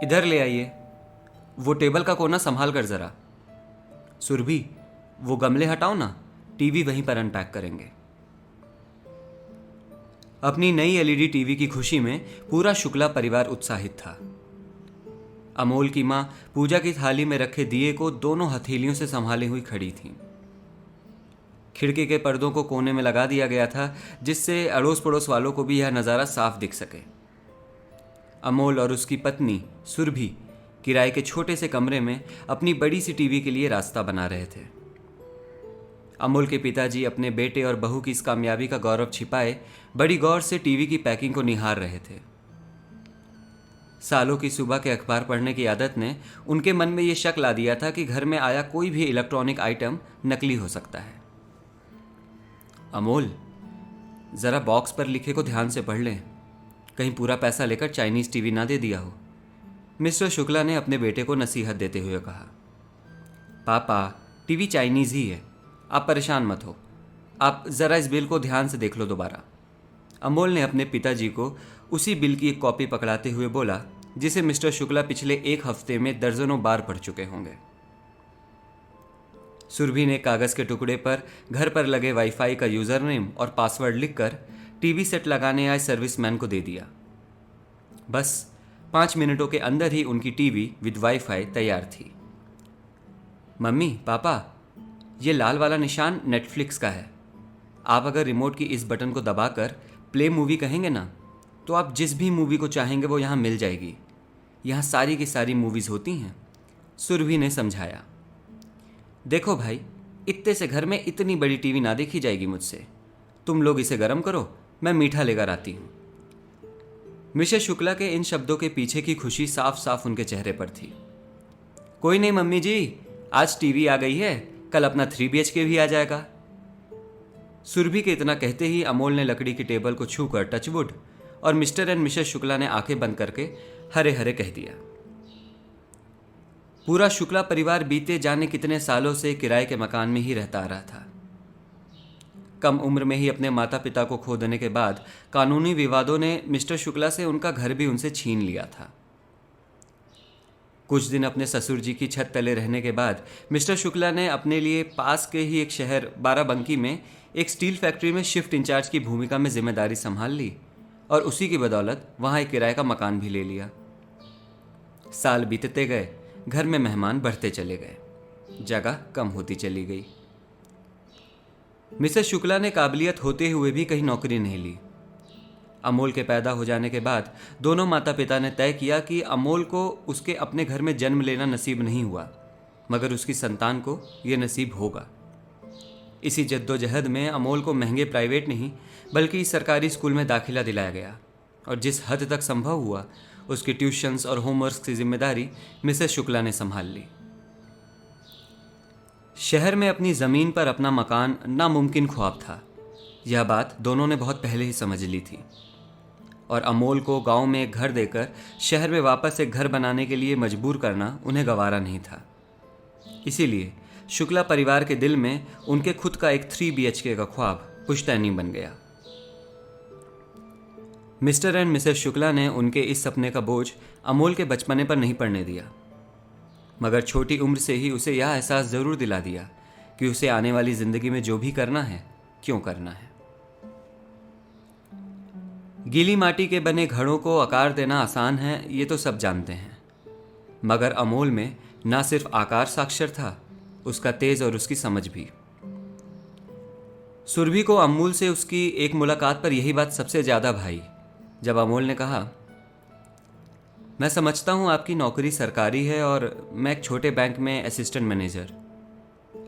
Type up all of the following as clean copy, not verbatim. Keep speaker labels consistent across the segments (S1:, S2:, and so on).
S1: इधर ले आइए, वो टेबल का कोना संभाल कर ज़रा। सुरभि, वो गमले हटाओ ना, टीवी वहीं पर अनपैक करेंगे। अपनी नई एलईडी टीवी की खुशी में पूरा शुक्ला परिवार उत्साहित था। अमोल की माँ पूजा की थाली में रखे दिए को दोनों हथेलियों से संभाले हुई खड़ी थीं। खिड़की के पर्दों को कोने में लगा दिया गया था, जिससे अड़ोस पड़ोस वालों को भी यह नज़ारा साफ दिख सके। अमोल और उसकी पत्नी सुरभि किराए के छोटे से कमरे में अपनी बड़ी सी टीवी के लिए रास्ता बना रहे थे। अमोल के पिताजी अपने बेटे और बहू की इस कामयाबी का गौरव छिपाए बड़ी गौर से टीवी की पैकिंग को निहार रहे थे। सालों की सुबह के अखबार पढ़ने की आदत ने उनके मन में यह शक ला दिया था कि घर में आया कोई भी इलेक्ट्रॉनिक आइटम नकली हो सकता है। अमोल, ज़रा बॉक्स पर लिखे को ध्यान से पढ़ लें, कहीं पूरा पैसा लेकर चाइनीज़ टीवी ना दे दिया हो, मिस्टर शुक्ला ने अपने बेटे को नसीहत देते हुए कहा। पापा, टीवी चाइनीज़ ही है, आप परेशान मत हो, आप ज़रा इस बिल को ध्यान से देख लो दोबारा। अमोल ने अपने पिताजी को उसी बिल की एक कॉपी पकड़ाते हुए बोला, जिसे मिस्टर शुक्ला पिछले एक हफ्ते में दर्जनों बार पढ़ चुके होंगे। सुरभि ने कागज़ के टुकड़े पर घर पर लगे वाईफाई का यूज़र नेम और पासवर्ड लिखकर टीवी सेट लगाने आए सर्विसमैन को दे दिया। बस 5 मिनटों के अंदर ही उनकी टीवी विद वाईफाई तैयार थी। मम्मी, पापा, ये लाल वाला निशान नेटफ्लिक्स का है। आप अगर रिमोट की इस बटन को दबाकर प्ले मूवी कहेंगे ना, तो आप जिस भी मूवी को चाहेंगे वो यहाँ मिल जाएगी। यहाँ सारी की सारी मूवीज़ होती हैं, सुरभि ने समझाया। देखो भाई, इतने से घर में इतनी बड़ी टीवी ना देखी जाएगी मुझसे। तुम लोग इसे गर्म करो, मैं मीठा लेकर आती हूँ। मिस्टर शुक्ला के इन शब्दों के पीछे की खुशी साफ साफ उनके चेहरे पर थी। कोई नहीं मम्मी जी, आज टीवी आ गई है, कल अपना 3 BHK भी आ जाएगा। सुरभि के इतना कहते ही अमोल ने लकड़ी की टेबल को छूकर टचवुड और मिस्टर एंड मिसेस शुक्ला ने आंखें बंद करके हरे हरे कह दिया। पूरा शुक्ला परिवार बीते जाने कितने सालों से किराए के मकान में ही रहता आ रहा था। कम उम्र में ही अपने माता पिता को खो देने के बाद कानूनी विवादों ने मिस्टर शुक्ला से उनका घर भी उनसे छीन लिया था। कुछ दिन अपने ससुर जी की छत तले रहने के बाद मिस्टर शुक्ला ने अपने लिए पास के ही एक शहर बाराबंकी में एक स्टील फैक्ट्री में शिफ्ट इंचार्ज की भूमिका में जिम्मेदारी संभाल ली और उसी की बदौलत वहाँ एक किराए का मकान भी ले लिया। साल बीतते गए, घर में मेहमान बढ़ते चले गए, जगह कम होती चली गई। मिसेस शुक्ला ने काबिलियत होते हुए भी कहीं नौकरी नहीं ली। अमोल के पैदा हो जाने के बाद दोनों माता पिता ने तय किया कि अमोल को उसके अपने घर में जन्म लेना नसीब नहीं हुआ, मगर उसकी संतान को यह नसीब होगा। इसी जद्दोजहद में अमोल को महंगे प्राइवेट नहीं बल्कि सरकारी स्कूल में दाखिला दिलाया गया और जिस हद तक संभव हुआ उसकी ट्यूशन्स और होमवर्क की जिम्मेदारी मिसेस शुक्ला ने संभाल ली। शहर में अपनी ज़मीन पर अपना मकान नामुमकिन ख्वाब था, यह बात दोनों ने बहुत पहले ही समझ ली थी और अमोल को गांव में एक घर देकर शहर में वापस एक घर बनाने के लिए मजबूर करना उन्हें गवारा नहीं था। इसीलिए शुक्ला परिवार के दिल में उनके खुद का एक 3 BHK का ख्वाब पुश्तैनी बन गया। मिस्टर एंड मिसेस शुक्ला ने उनके इस सपने का बोझ अमोल के बचपने पर नहीं पड़ने दिया, मगर छोटी उम्र से ही उसे यह एहसास ज़रूर दिला दिया कि उसे आने वाली ज़िंदगी में जो भी करना है, क्यों करना है। गीली माटी के बने घड़ों को आकार देना आसान है, ये तो सब जानते हैं, मगर अमोल में ना सिर्फ आकार साक्षर था, उसका तेज और उसकी समझ भी। सुरभि को अमूल से उसकी एक मुलाकात पर यही बात सबसे ज़्यादा भाई, जब अमोल ने कहा, मैं समझता हूँ आपकी नौकरी सरकारी है और मैं एक छोटे बैंक में असिस्टेंट मैनेजर।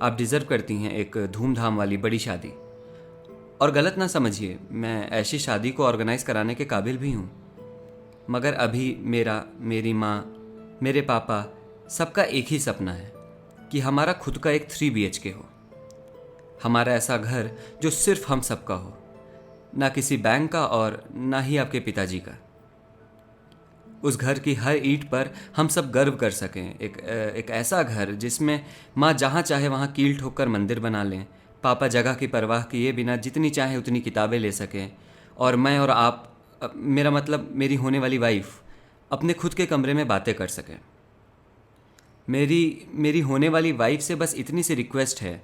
S1: आप डिज़र्व करती हैं एक धूमधाम वाली बड़ी शादी, और गलत ना समझिए, मैं ऐसी शादी को ऑर्गेनाइज कराने के काबिल भी हूँ, मगर अभी मेरा, मेरी माँ, मेरे पापा, सबका एक ही सपना है कि हमारा खुद का एक 3 BHK हो। हमारा ऐसा घर जो सिर्फ हम सबका हो, ना किसी बैंक का और ना ही आपके पिताजी का। उस घर की हर ईंट पर हम सब गर्व कर सकें, एक ऐसा घर जिसमें माँ जहाँ चाहे वहाँ कील ठोक कर मंदिर बना लें, पापा जगह की परवाह किए बिना जितनी चाहे उतनी किताबें ले सकें, और मैं और आप, मेरा मतलब मेरी होने वाली वाइफ, अपने खुद के कमरे में बातें कर सकें। मेरी मेरी होने वाली वाइफ से बस इतनी सी रिक्वेस्ट है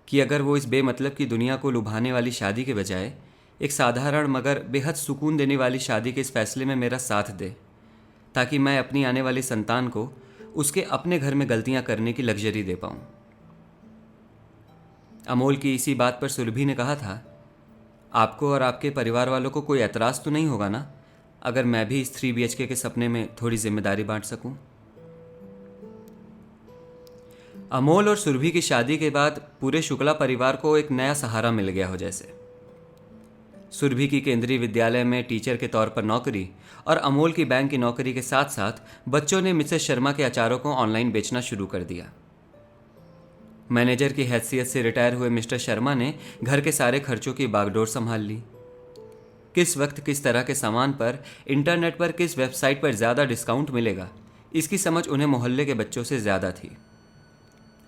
S1: कि अगर वो इस बेमतलब की दुनिया को लुभाने वाली शादी के बजाय एक साधारण मगर बेहद सुकून देने वाली शादी के इस फैसले में मेरा साथ दे, ताकि मैं अपनी आने वाली संतान को उसके अपने घर में गलतियां करने की लग्जरी दे पाऊं। अमोल की इसी बात पर सुरभि ने कहा था, आपको और आपके परिवार वालों को कोई एतराज़ तो नहीं होगा ना अगर मैं भी इस 3 BHK के सपने में थोड़ी जिम्मेदारी बांट सकूं। अमोल और सुरभि की शादी के बाद पूरे शुक्ला परिवार को एक नया सहारा मिल गया हो जैसे। सुरभि की केंद्रीय विद्यालय में टीचर के तौर पर नौकरी और अमोल की बैंक की नौकरी के साथ साथ बच्चों ने मिसेस शर्मा के अचारों को ऑनलाइन बेचना शुरू कर दिया। मैनेजर की हैसियत से रिटायर हुए मिस्टर शर्मा ने घर के सारे खर्चों की बागडोर संभाल ली। किस वक्त किस तरह के सामान पर इंटरनेट पर किस वेबसाइट पर ज़्यादा डिस्काउंट मिलेगा, इसकी समझ उन्हें मोहल्ले के बच्चों से ज़्यादा थी।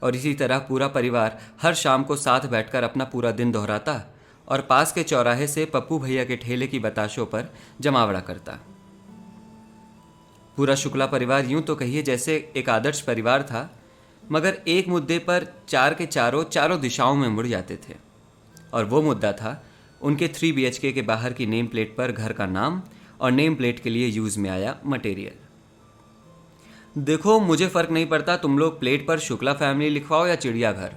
S1: और इसी तरह पूरा परिवार हर शाम को साथ बैठकर अपना पूरा दिन दोहराता और पास के चौराहे से पप्पू भैया के ठेले की बताशों पर जमावड़ा करता। पूरा शुक्ला परिवार यूं तो कहिए जैसे एक आदर्श परिवार था, मगर एक मुद्दे पर चार के चारों दिशाओं में मुड़ जाते थे, और वो मुद्दा था उनके 3 BHK के बाहर की नेम प्लेट पर घर का नाम और नेम प्लेट के लिए यूज़ में आया मटेरियल। देखो, मुझे फ़र्क नहीं पड़ता तुम लोग प्लेट पर शुक्ला फैमिली लिखवाओ या चिड़ियाघर,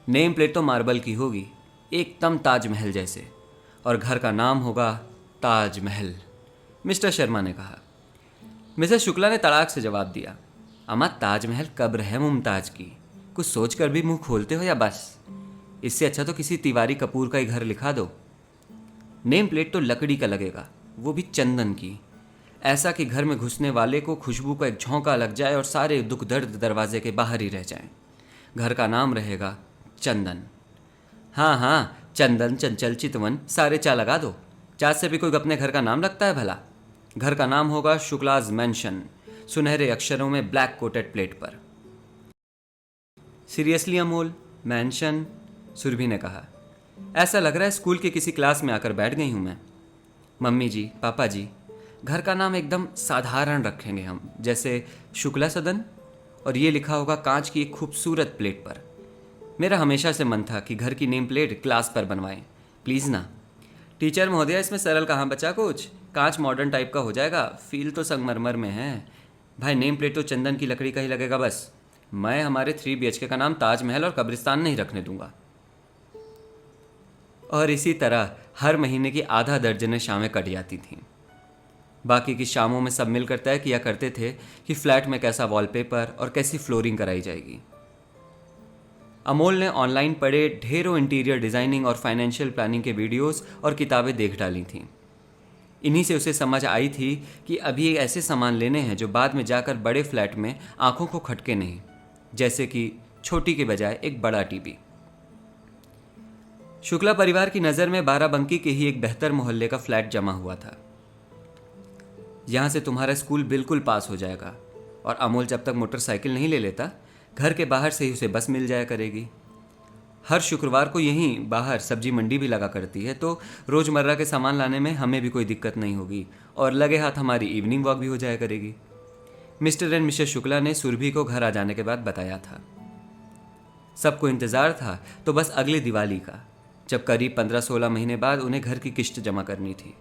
S1: नेम प्लेट तो मार्बल की होगी, एकदम ताजमहल जैसे, और घर का नाम होगा ताजमहल, मिस्टर शर्मा ने कहा। मिसेस शुक्ला ने तड़ाक से जवाब दिया, अम्मा ताजमहल कब्र है मुमताज की, कुछ सोच कर भी मुंह खोलते हो या बस? इससे अच्छा तो किसी तिवारी कपूर का ही घर लिखा दो। नेम प्लेट तो लकड़ी का लगेगा, वो भी चंदन की, ऐसा कि घर में घुसने वाले को खुशबू का एक झोंका लग जाए और सारे दुख दर्द दरवाजे के बाहर ही रह जाएं। घर का नाम रहेगा चंदन। हाँ हाँ, चंदन, चंचल, चितवन, सारे चा लगा दो। चा से भी कोई अपने घर का नाम रखता है भला? घर का नाम होगा शुक्लाज मैंशन, सुनहरे अक्षरों में ब्लैक कोटेड प्लेट पर। Seriously Amol, mansion? सुरभि ने कहा। ऐसा लग रहा है स्कूल के किसी क्लास में आकर बैठ गई हूं मैं। मम्मी जी, पापा जी, घर का नाम एकदम साधारण रखेंगे हम, जैसे शुक्ला सदन, और ये लिखा होगा कांच की एक खूबसूरत प्लेट पर। मेरा हमेशा से मन था कि घर की नेम प्लेट क्लास पर बनवाएं, प्लीज़ ना। टीचर महोदया, इसमें सरल कहाँ बचा कुछ, कांच मॉडर्न टाइप का हो जाएगा, फील तो संगमरमर में है। भाई नेम प्लेट तो चंदन की लकड़ी का ही लगेगा बस। मैं हमारे 3 BHK का नाम ताजमहल और कब्रिस्तान नहीं रखने दूंगा। और इसी तरह हर महीने की आधा दर्जन शामें कट जाती थीं। बाकी की शामों में सब मिलकर तय किया करते थे कि फ्लैट में कैसा वॉलपेपर और कैसी फ्लोरिंग कराई जाएगी। अमोल ने ऑनलाइन पढ़े ढेरों इंटीरियर डिज़ाइनिंग और फाइनेंशियल प्लानिंग के वीडियोस और किताबें देख डाली थीं। इन्हीं से उसे समझ आई थी कि अभी ऐसे सामान लेने हैं जो बाद में जाकर बड़े फ्लैट में आंखों को खटके नहीं, जैसे कि छोटी के बजाय एक बड़ा टीवी। शुक्ला परिवार की नज़र में बाराबंकी के ही एक बेहतर मोहल्ले का फ्लैट जमा हुआ था। यहाँ से तुम्हारा स्कूल बिल्कुल पास हो जाएगा, और अमोल जब तक मोटरसाइकिल नहीं ले लेता, घर के बाहर से ही उसे बस मिल जाया करेगी। हर शुक्रवार को यहीं बाहर सब्जी मंडी भी लगा करती है, तो रोज़मर्रा के सामान लाने में हमें भी कोई दिक्कत नहीं होगी, और लगे हाथ हमारी इवनिंग वॉक भी हो जाया करेगी। मिस्टर एंड मिसेस शुक्ला ने सुरभि को घर आ जाने के बाद बताया था। सबको इंतज़ार था तो बस अगली दिवाली का, जब करीब 15-16 महीने बाद उन्हें घर की किस्त जमा करनी थी।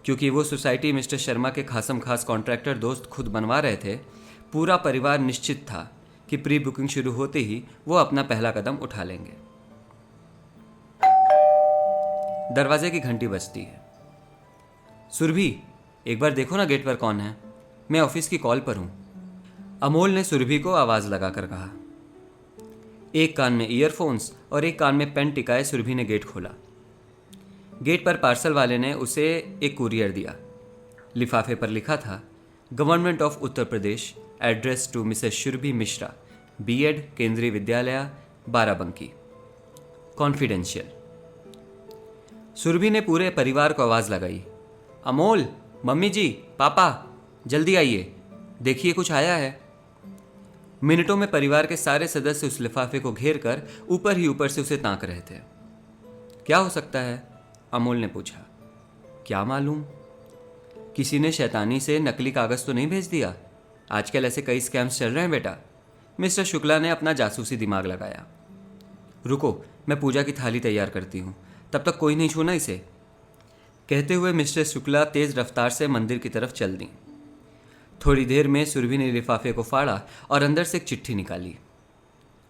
S1: क्योंकि वो सोसाइटी मिस्टर शर्मा के खासम खास कॉन्ट्रैक्टर दोस्त खुद बनवा रहे थे, पूरा परिवार निश्चित था कि प्री बुकिंग शुरू होते ही वो अपना पहला कदम उठा लेंगे। दरवाजे की घंटी बजती है। सुरभि, एक बार देखो ना गेट पर कौन है, मैं ऑफिस की कॉल पर हूं, अमोल ने सुरभि को आवाज लगाकर कहा। एक कान में ईयरफोन्स और एक कान में पेन टिकाए सुरभि ने गेट खोला। गेट पर पार्सल वाले ने उसे एक कुरियर दिया। लिफाफे पर लिखा था, government of Uttar Pradesh, address to Mrs Surabhi Mishra, B.Ed, Kendriya विद्यालय, बाराबंकी, कॉन्फिडेंशियल। सुरभि ने पूरे परिवार को आवाज़ लगाई, अमोल, मम्मी जी, पापा, जल्दी आइए, देखिए कुछ आया है। मिनटों में परिवार के सारे सदस्य उस लिफाफे को घेर कर ऊपर ही ऊपर से उसे ताक रहे थे। क्या हो सकता है? अमोल ने पूछा। क्या मालूम? किसी ने शैतानी से नकली कागज़ तो नहीं भेज दिया? आजकल ऐसे कई स्कैम्स चल रहे हैं बेटा। मिस्टर शुक्ला ने अपना जासूसी दिमाग लगाया। रुको, मैं पूजा की थाली तैयार करती हूँ, तब तक कोई नहीं छूना इसे। कहते हुए मिस्टर शुक्ला तेज रफ्तार से मंदिर की तरफ चल दी। थोड़ी देर में सुरभि ने लिफाफे को फाड़ा और अंदर से एक चिट्ठी निकाली।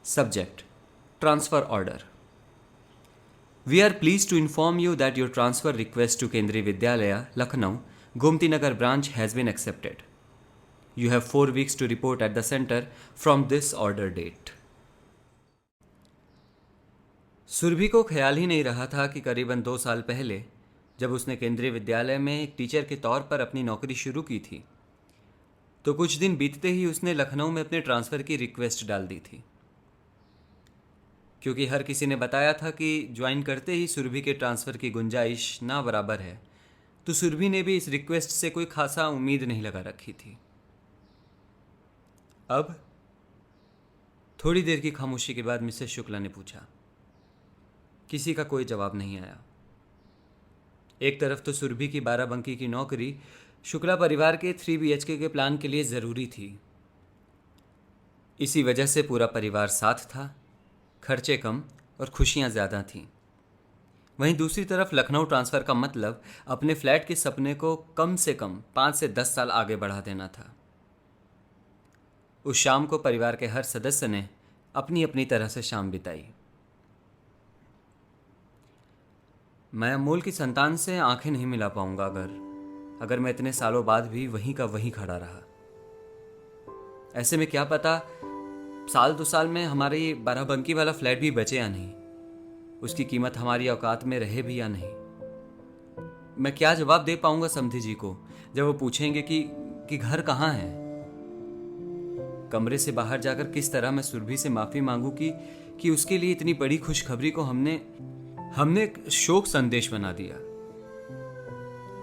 S1: Subject, transfer order. We are please to inform you that your transfer request to Kendriya Vidyalaya Lucknow Gomti Nagar branch has been accepted. You have 4 weeks to report at the center from this order date. Surabhi को ख्याल ही नहीं रहा था कि करीबन 2 साल पहले जब उसने केंद्रीय विद्यालय में एक टीचर के तौर पर अपनी नौकरी शुरू की थी, तो कुछ दिन बीतते ही उसने लखनऊ में अपने ट्रांसफ़र की रिक्वेस्ट डाल दी थी। क्योंकि हर किसी ने बताया था कि ज्वाइन करते ही सुरभि के ट्रांसफ़र की गुंजाइश ना बराबर है, तो सुरभि ने भी इस रिक्वेस्ट से कोई खासा उम्मीद नहीं लगा रखी थी। अब थोड़ी देर की खामोशी के बाद मिसेस शुक्ला ने पूछा। किसी का कोई जवाब नहीं आया। एक तरफ तो सुरभि की 12 बंकी की नौकरी शुक्ला परिवार के 3 BHK के प्लान के लिए ज़रूरी थी। इसी वजह से पूरा परिवार साथ था, खर्चे कम और खुशियाँ ज़्यादा थीं। वहीं दूसरी तरफ लखनऊ ट्रांसफ़र का मतलब अपने फ्लैट के सपने को कम से कम 5 से 10 साल आगे बढ़ा देना था। उस शाम को परिवार के हर सदस्य ने अपनी अपनी तरह से शाम बिताई। मैं अमोल की संतान से आंखें नहीं मिला पाऊंगा अगर मैं इतने सालों बाद भी वहीं का वहीं खड़ा रहा। ऐसे में क्या पता साल 2 साल में हमारे ये 12 बंकी वाला फ्लैट भी बचे या नहीं, उसकी कीमत हमारी औकात में रहे भी या नहीं। मैं क्या जवाब दे पाऊंगा समधी जी को जब वो पूछेंगे कि घर कहाँ है। कमरे से बाहर जाकर किस तरह मैं सुरभि से माफ़ी मांगू कि उसके लिए इतनी बड़ी खुशखबरी को हमने एक शोक संदेश बना दिया।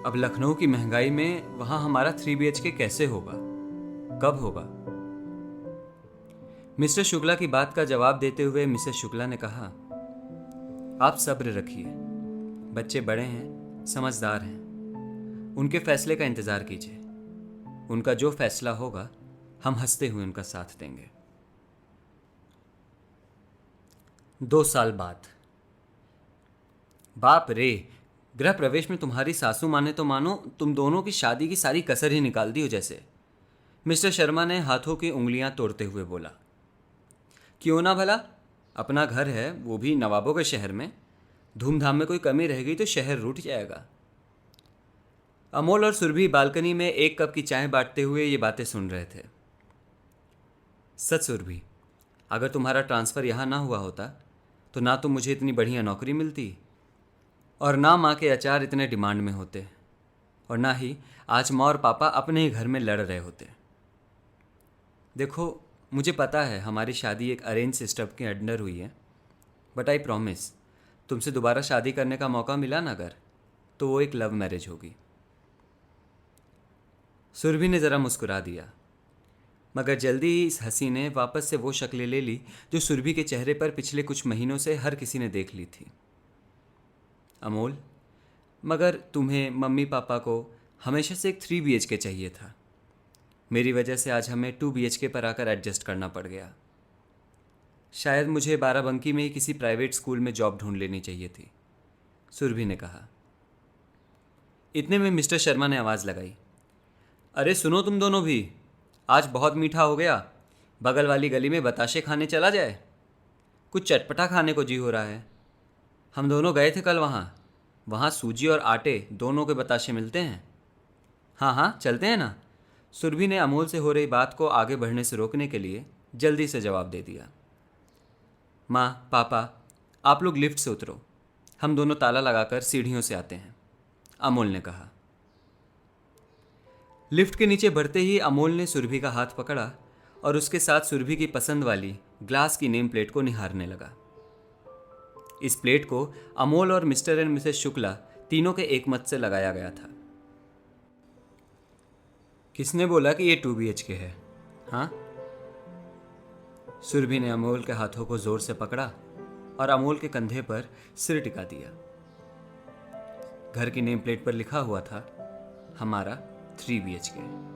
S1: अब लखनऊ की महंगाई में वहां हमारा 3 BHK कैसे होगा, कब होगा? मिस्टर शुक्ला की बात का जवाब देते हुए मिसेस शुक्ला ने कहा, आप सब्र रखिए, बच्चे बड़े हैं, समझदार हैं, उनके फैसले का इंतजार कीजिए। उनका जो फैसला होगा हम हंसते हुए उनका साथ देंगे। 2 साल बाद। बाप रे, गृह प्रवेश में तुम्हारी सासू माने तो मानो तुम दोनों की शादी की सारी कसर ही निकाल दी हो जैसे। मिस्टर शर्मा ने हाथों की उंगलियां तोड़ते हुए बोला। क्यों ना भला, अपना घर है, वो भी नवाबों के शहर में। धूमधाम में कोई कमी रह गई तो शहर रूठ जाएगा। अमोल और सुरभि बालकनी में 1 कप की चाय बांटते हुए ये बातें सुन रहे थे। सच सुरभि, अगर तुम्हारा ट्रांसफ़र यहाँ ना हुआ होता तो ना तो मुझे इतनी बढ़िया नौकरी मिलती और ना माँ के अचार इतने डिमांड में होते, और ना ही आज माँ और पापा अपने ही घर में लड़ रहे होते। देखो, मुझे पता है हमारी शादी एक अरेंज सिस्टम के अंडर हुई है, बट आई प्रॉमिस तुमसे दोबारा शादी करने का मौका मिला ना अगर, तो वो एक लव मैरिज होगी। सुरभि ने ज़रा मुस्कुरा दिया, मगर जल्दी ही इस हंसी ने वापस से वो शक्लें ले ली जो सुरभि के चेहरे पर पिछले कुछ महीनों से हर किसी ने देख ली थी। अमोल, मगर तुम्हें मम्मी पापा को हमेशा से एक 3 BHK चाहिए था। मेरी वजह से आज हमें 2 BHK पर आकर एडजस्ट करना पड़ गया। शायद मुझे बाराबंकी में ही किसी प्राइवेट स्कूल में जॉब ढूंढ लेनी चाहिए थी, सुरभि ने कहा। इतने में मिस्टर शर्मा ने आवाज़ लगाई, अरे सुनो तुम दोनों भी, आज बहुत मीठा हो गया, बगल वाली गली में बताशे खाने चला जाए। कुछ चटपटा खाने को जी हो रहा है। हम दोनों गए थे कल वहाँ सूजी और आटे दोनों के बताशे मिलते हैं। हाँ चलते हैं ना। सुरभि ने अमोल से हो रही बात को आगे बढ़ने से रोकने के लिए जल्दी से जवाब दे दिया। माँ पापा, आप लोग लिफ्ट से उतरो, हम दोनों ताला लगाकर सीढ़ियों से आते हैं, अमोल ने कहा। लिफ्ट के नीचे बढ़ते ही अमोल ने सुरभि का हाथ पकड़ा और उसके साथ सुरभि की पसंद वाली ग्लास की नेम प्लेट को निहारने लगा। इस प्लेट को अमोल और मिस्टर एंड मिसेस शुक्ला तीनों के एक मत से लगाया गया था। किसने बोला कि ये 2 BHK है? हाँ? सुरभि ने अमोल के हाथों को जोर से पकड़ा और अमोल के कंधे पर सिर टिका दिया। घर की नेम प्लेट पर लिखा हुआ था, हमारा 3 BHK।